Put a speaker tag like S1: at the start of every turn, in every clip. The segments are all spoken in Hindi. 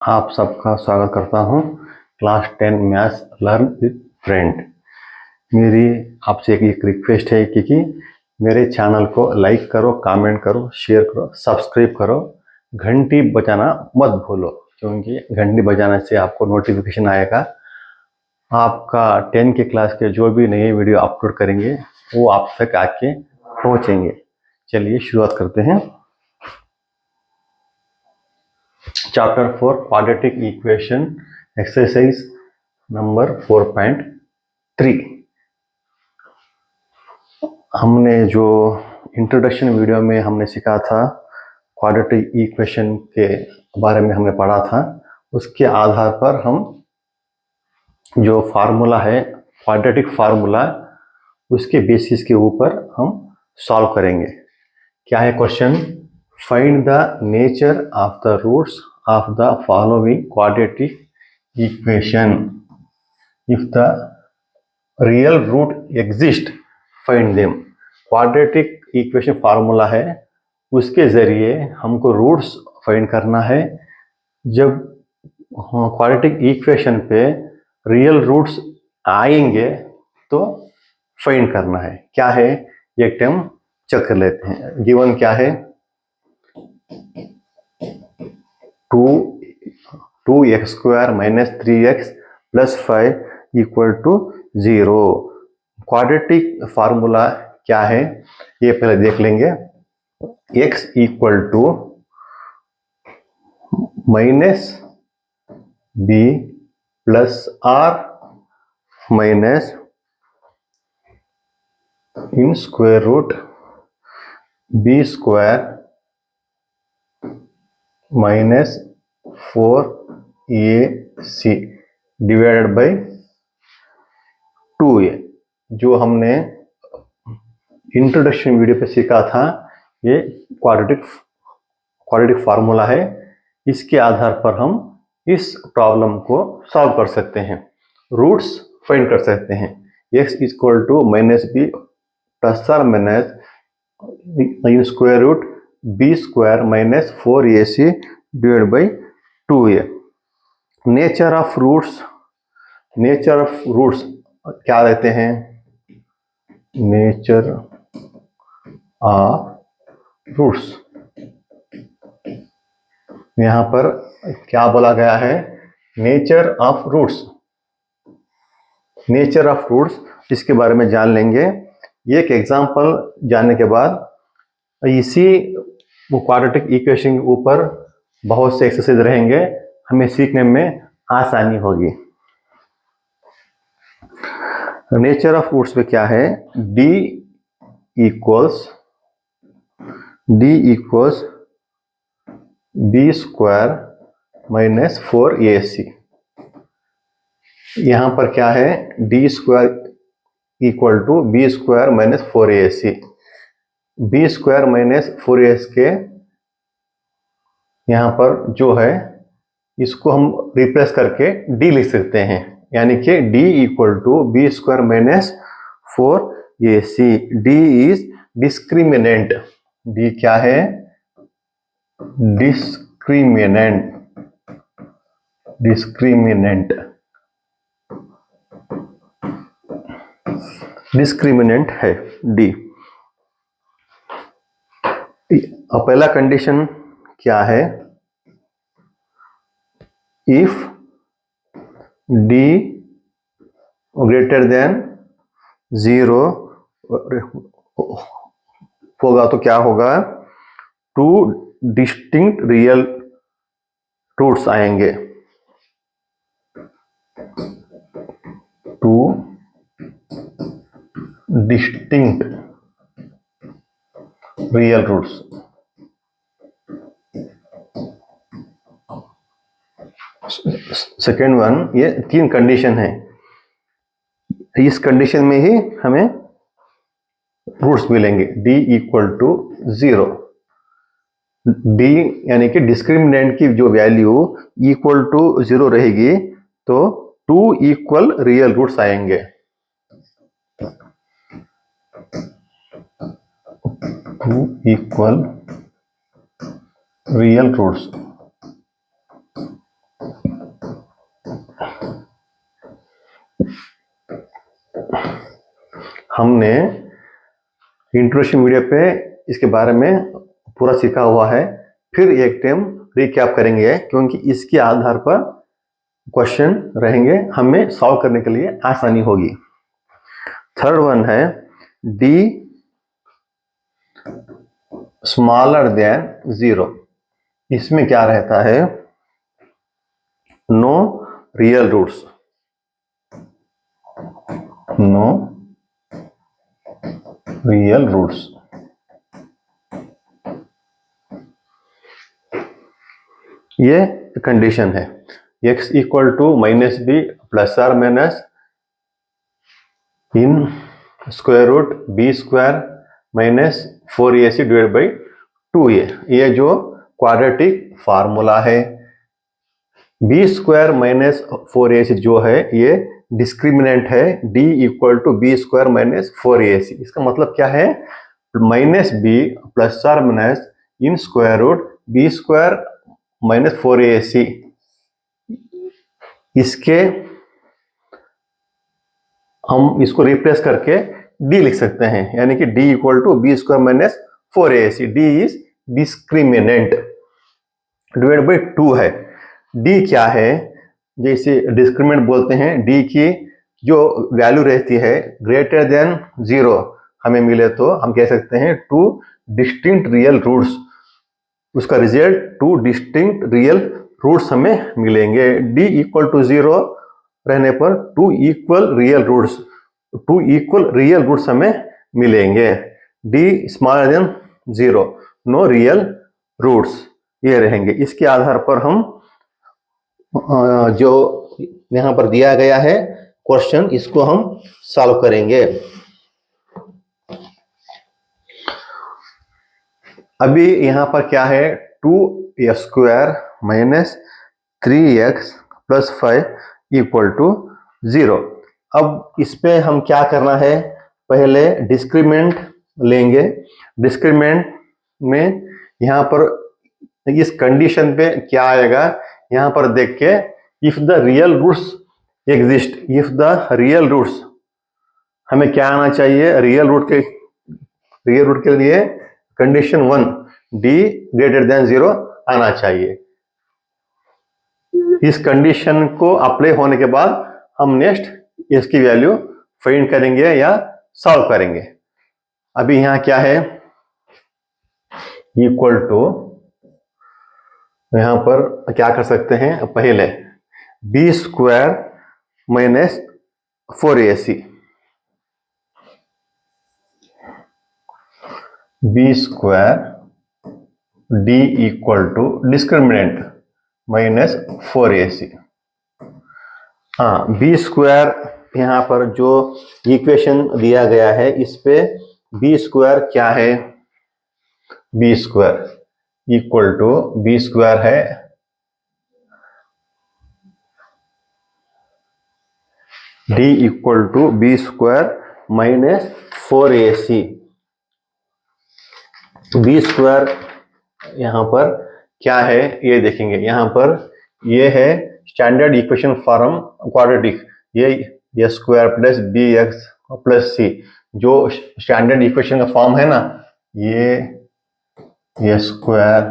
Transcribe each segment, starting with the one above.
S1: आप सबका स्वागत करता हूं class 10 maths learn with friend. मेरी आपसे एक रिक्वेस्ट है कि मेरे चैनल को लाइक करो, कमेंट करो, शेयर करो, सब्सक्राइब करो, घंटी बजाना मत भूलो, क्योंकि घंटी बजाने से आपको नोटिफिकेशन आएगा। आपका 10 के क्लास के जो भी नए वीडियो अपलोड करेंगे वो आप तक आके पहुंचेंगे। चलिए शुरुआत करते हैं। Chapter 4 quadratic equation exercise number 4.3। हमने जो इंट्रोडक्शन वीडियो में हमने सीखा था, क्वाड्रेटिक इक्वेशन के बारे में हमने पढ़ा था। उसके आधार पर हम जो फार्मूला है क्वाड्रेटिक फार्मूला, उसके बेसिस के ऊपर हम सॉल्व करेंगे। क्या है question? Find the nature of the roots of the following quadratic equation. If the real root exist find them. Quadratic equation formula है, उसके जरिए हमको रूट्स फाइंड करना है। जब क्वाड्रेटिक इक्वेशन पे रियल रूट्स आएंगे तो फाइंड करना है। क्या है एक टर्म चेक कर लेते हैं। गिवन क्या है? 2x² minus 3x plus 5 equal to 0। Quadratic formula क्या है ये पहले देख लेंगे। x equal to minus b plus r minus in square root b square minus 4ac divided by 2a। जो हमने इंट्रोडक्शन वीडियो पे सीखा था, ये क्वाड्रेटिक फार्मूला है। इसके आधार पर हम इस प्रॉब्लम को सॉल्व कर सकते हैं, रूट्स फाइंड कर सकते हैं। x equal to minus B plus or minus in square root b square minus 4ac divide by 2a। Nature of roots क्या रहते हैं? नेचर ऑफ रूट्स यहां पर क्या बोला गया है? नेचर ऑफ रूट्स इसके बारे में जान लेंगे। एक एग्जांपल जानने के बाद इसी क्वाड्रेटिक इक्वेशन के ऊपर बहुत से एक्सरसाइज रहेंगे, हमें सीखने में आसानी होगी। नेचर ऑफ रूट्स में क्या है? d equals b square minus 4ac। यहां पर क्या है? d square equal to b square minus 4ac। b square minus 4ac के यहां पर जो है इसको हम रिप्लेस करके d लिख सकते हैं, यानी कि d equal to b square minus 4ac। d is discriminant. d क्या है? डिस्क्रिमिनेंट है d। पहला कंडीशन क्या है? इफ d ग्रेटर देन 0 होगा तो क्या होगा? 2 डिस्टिंक्ट रियल रूट्स आएंगे। 2 distinct real roots. Second one, ये 3 कंडीशन है। इस कंडीशन में ही हमें रूट्स मिलेंगे। d equal to 0। d यानी कि डिस्क्रिमिनेंट की जो वैल्यू इक्वल टू 0 रहेगी तो 2 इक्वल रियल रूट्स आएंगे। 2 इक्वल रियल रूट्स। हमने इंट्रोडक्शन वीडियो पे इसके बारे में पूरा सीखा हुआ है। फिर एक टाइम रिकैप करेंगे क्योंकि इसके आधार पर क्वेश्चन रहेंगे, हमें सॉल्व करने के लिए आसानी होगी। थर्ड वन है डी स्मॉलर देन 0। इसमें क्या रहता है? No real roots, no real roots. ये कंडीशन है। x equal to minus B plus or minus in square root B square minus 4ac divide by 2a। ये जो क्वाड्रेटिक फार्मूला है। बी स्क्वायर माइनस 4ac जो है ये डिस्क्रिमिनेंट है, d equal to B square minus 4ac। इसका मतलब क्या है? Minus B plus or minus in square root B square minus 4ac। इसके हम इसको रिप्लेस करके d लिख सकते हैं, यानी कि d equal to B square minus 4ac। d is discriminant divide by 2 है। d क्या है? जैसे डिस्क्रिमिनेंट बोलते हैं, d की जो वैल्यू रहती है ग्रेटर देन 0 हमें मिले तो हम कह सकते हैं 2 डिस्टिंक्ट रियल रूट्स। उसका रिजल्ट 2 डिस्टिंक्ट रियल रूट्स हमें मिलेंगे। d इक्वल टू 0 रहने पर 2 equal real roots, 2 equal real roots हमें मिलेंगे। d smaller than 0, no real roots, ये रहेंगे। इसके आधार पर हम जो यहां पर दिया गया है क्वेश्चन, इसको हम सॉल्व करेंगे। अभी यहां पर क्या है? 2 square minus 3x plus 5 equal to 0। अब इस पे हम क्या करना है? पहले डिस्क्रिमिनेंट लेंगे। डिस्क्रिमिनेंट में यहां पर इस कंडीशन पे क्या आएगा? यहां पर देख के if the real roots exist, if the real roots, हमें क्या आना चाहिए? रियल रूट के लिए कंडीशन 1 d ग्रेटर देन 0 आना चाहिए। इस कंडीशन को अप्लाई होने के बाद हम नेक्स्ट इसकी वैल्यू फाइंड करेंगे या सॉल्व करेंगे। अभी यहां क्या है? इक्वल टू, यहां पर क्या कर सकते हैं? पहले B square minus 4ac, B square d equal to discriminant minus 4ac। हाँ, बी स्क्वायर यहां पर जो इक्वेशन दिया गया है इस पे बी स्क्वायर क्या है? B square equal to, B square है d equal to B square minus 4ac। B square यहां पर क्या है ये देखेंगे। यहां पर ये है स्टैंडर्ड इक्वेशन फॉर्म क्वाड्रेटिक, ये square plus B X plus C, जो स्टैंडर्ड इक्वेशन का फॉर्म है ना, ये square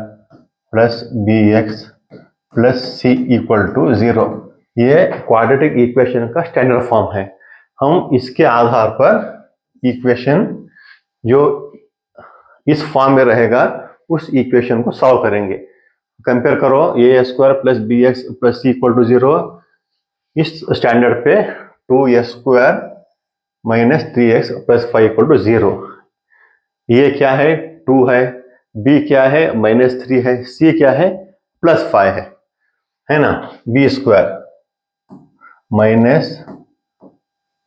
S1: plus B X plus C equal to 0, ये क्वाड्रेटिक इक्वेशन का स्टैंडर्ड फॉर्म है। हम इसके आधार पर इक्वेशन जो इस फॉर्म में रहेगा उस इक्वेशन को सॉल्व करेंगे। कंपेयर करो, A square plus B X plus C equal to 0, इस स्टैंडर्ड पे 2 square minus 3x plus 5 equal to 0। ये क्या है? 2 है, b क्या है? माइनस 3 है, c क्या है? प्लस 5 है ना। बी स्क्वायर माइनस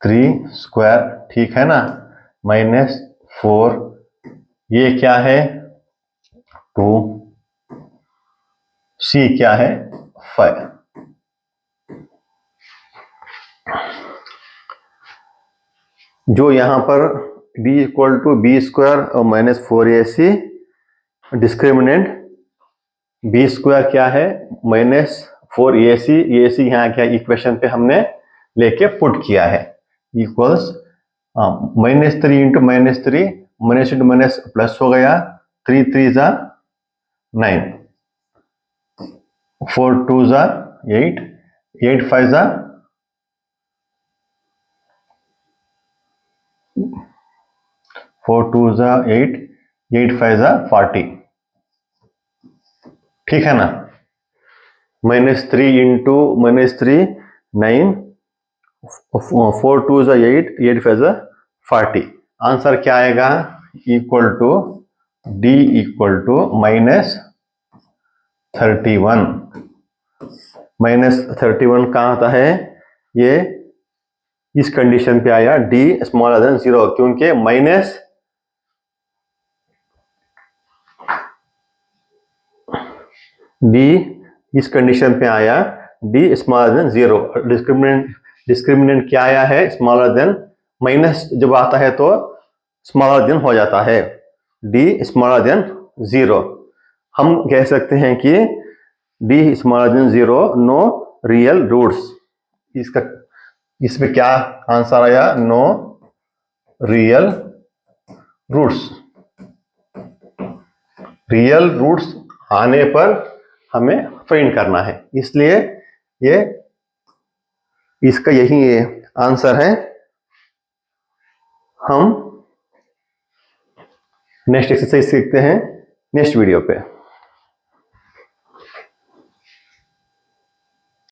S1: 3 स्क्वायर, ठीक है ना, माइनस 4, ये क्या है? 2, c क्या है? 5। जो यहां पर d equal to B square और minus 4ac, discriminant B square क्या है? Minus 4ac। ac यहाँ क्या इक्वेशन पे हमने लेके पुट किया है, equals -3 into -3, minus into minus plus हो गया, 3 3 जा 9, 4 2 जा 8, 8 5 जा 4 2 जा 8, 8 5 जा 40। ठीक है ना? -3 इंटू -3 9, 4 2 जा 8, 8 5 जा 40। आंसर क्या आएगा? Equal to D equal to -31। -31 कहाँ आता है? ये इस कंडीशन पे आया, डी स्मॉलर देन 0, क्योंकि माइनस डी इस कंडीशन पे आया, डी स्मॉलर देन 0। डिस्क्रिमिनेंट क्या आया है? Smaller than. माइनस जब आता है तो स्मॉलर देन हो जाता है, डी स्मॉलर देन 0। हम कह सकते हैं कि D smaller than 0, no real roots. इसमें क्या आंसर आया? No real roots. Real roots आने पर हमें फाइंड करना है, इसलिए ये इसका यही आंसर है। हम नेक्स्ट एक्सरसाइज सीखते हैं नेक्स्ट वीडियो पे।